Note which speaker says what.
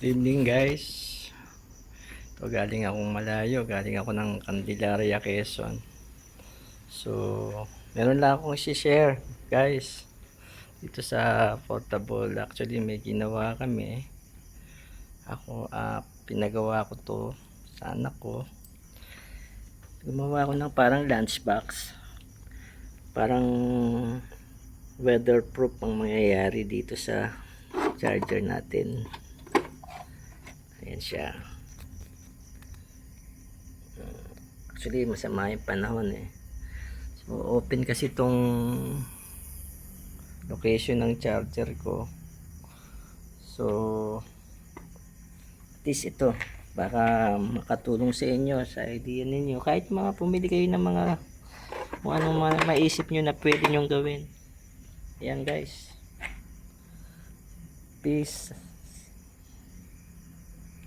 Speaker 1: Good evening guys. So, galing akong malayo. Galing ako ng Candelaria, Quezon. So, meron lang akong i-share guys. Dito sa portable. Actually, may ginawa kami. Pinagawa ko to sa anak ko. Gumawa ko ng parang lunchbox. Parang weatherproof ang mangyayari dito sa charger natin. Ayan siya. Actually, masama yung panahon eh. So, open kasi itong location ng charger ko. So, at least ito, baka makatulong sa inyo, sa idea ninyo. Kahit mga pumili kayo ng mga kung anong maisip nyo na pwede nyong gawin. Ayan guys. Peace.